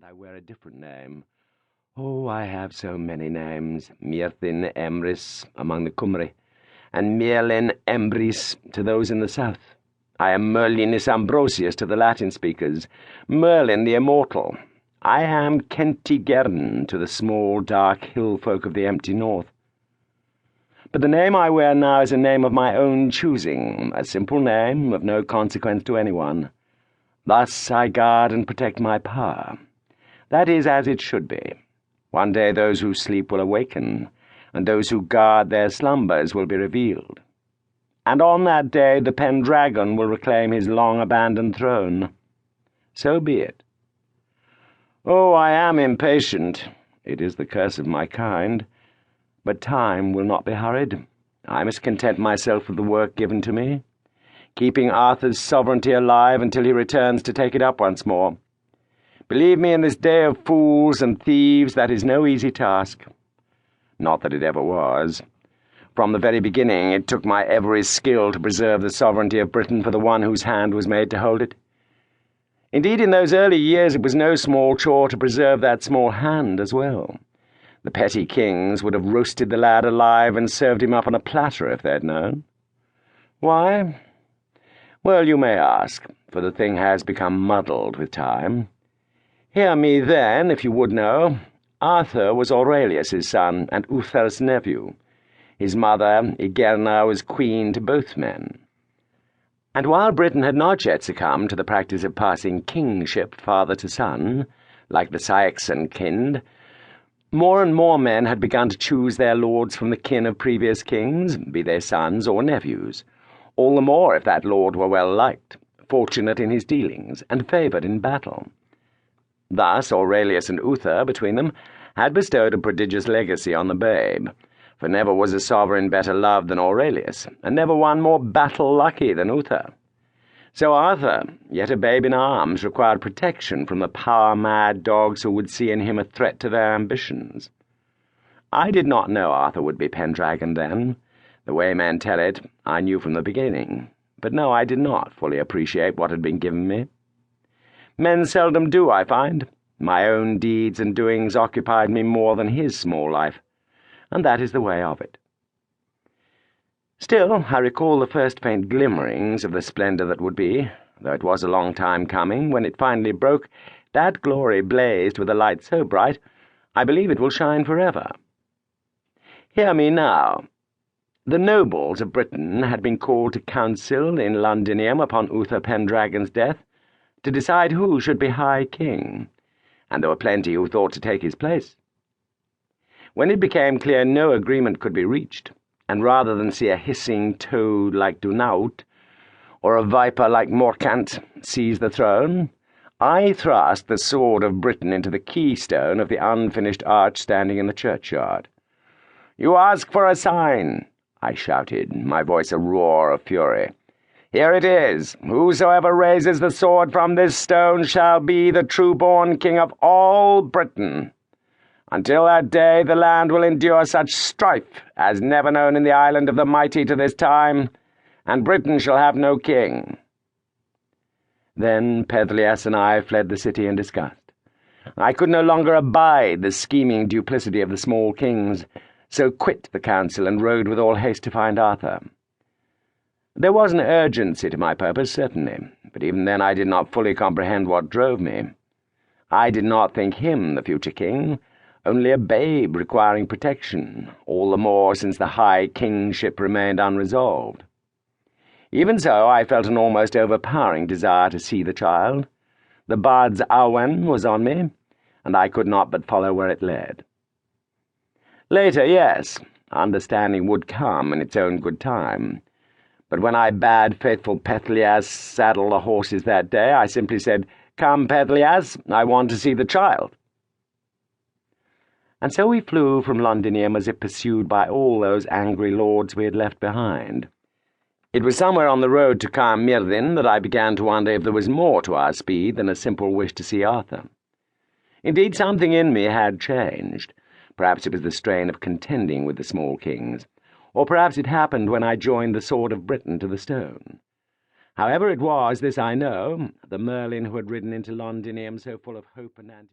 I wear a different name. Oh, I have so many names, Myrddin Emrys among the Cymry, and Merlin Embrys to those in the south. I am Merlinus Ambrosius to the Latin speakers, Merlin the immortal. I am Kentigern to the small, dark hill folk of the empty north. But the name I wear now is a name of my own choosing, a simple name of no consequence to anyone. Thus I guard and protect my power. That is as it should be. One day those who sleep will awaken, and those who guard their slumbers will be revealed. And on that day the Pendragon will reclaim his long-abandoned throne. So be it. Oh, I am impatient. It is the curse of my kind. But time will not be hurried. I must content myself with the work given to me, keeping Arthur's sovereignty alive until he returns to take it up once more. Believe me, in this day of fools and thieves, that is no easy task. Not that it ever was. From the very beginning, it took my every skill to preserve the sovereignty of Britain for the one whose hand was made to hold it. Indeed, in those early years it was no small chore to preserve that small hand as well. The petty kings would have roasted the lad alive and served him up on a platter if they'd known. Why? Well, you may ask, for the thing has become muddled with time. Hear me, then, if you would know. Arthur was Aurelius's son, and Uther's nephew. His mother, Igerna, was queen to both men. And while Britain had not yet succumbed to the practice of passing kingship father to son, like the Saxon kind, more and more men had begun to choose their lords from the kin of previous kings, be they sons or nephews, all the more if that lord were well liked, fortunate in his dealings, and favoured in battle. Thus Aurelius and Uther, between them, had bestowed a prodigious legacy on the babe, for never was a sovereign better loved than Aurelius, and never one more battle-lucky than Uther. So Arthur, yet a babe in arms, required protection from the power-mad dogs who would see in him a threat to their ambitions. I did not know Arthur would be Pendragon then. The way men tell it, I knew from the beginning. But no, I did not fully appreciate what had been given me. Men seldom do, I find. My own deeds and doings occupied me more than his small life, and that is the way of it. Still, I recall the first faint glimmerings of the splendour that would be, though it was a long time coming. When it finally broke, that glory blazed with a light so bright, I believe it will shine forever. Hear me now. The nobles of Britain had been called to council in Londinium upon Uther Pendragon's death, to decide who should be High King, and there were plenty who thought to take his place. When it became clear no agreement could be reached, and rather than see a hissing toad like Dunaut, or a viper like Morcant seize the throne, I thrust the sword of Britain into the keystone of the unfinished arch standing in the churchyard. "You ask for a sign," I shouted, my voice a roar of fury. "Here it is. Whosoever raises the sword from this stone shall be the true-born king of all Britain. Until that day the land will endure such strife as never known in the island of the mighty to this time, and Britain shall have no king." Then Pestilence and I fled the city in disgust. I could no longer abide the scheming duplicity of the small kings, so quit the council and rode with all haste to find Arthur. There was an urgency to my purpose, certainly, but even then I did not fully comprehend what drove me. I did not think him the future king, only a babe requiring protection, all the more since the high kingship remained unresolved. Even so, I felt an almost overpowering desire to see the child. The bard's awen was on me, and I could not but follow where it led. Later, yes, understanding would come in its own good time. But when I bade faithful Pestilence saddle the horses that day, I simply said, "Come, Pestilence, I want to see the child." And so we flew from Londinium as if pursued by all those angry lords we had left behind. It was somewhere on the road to Myrddin that I began to wonder if there was more to our speed than a simple wish to see Arthur. Indeed, something in me had changed. Perhaps it was the strain of contending with the small kings, or perhaps it happened when I joined the sword of Britain to the stone. However it was, this I know, the Merlin who had ridden into Londinium so full of hope and anticipations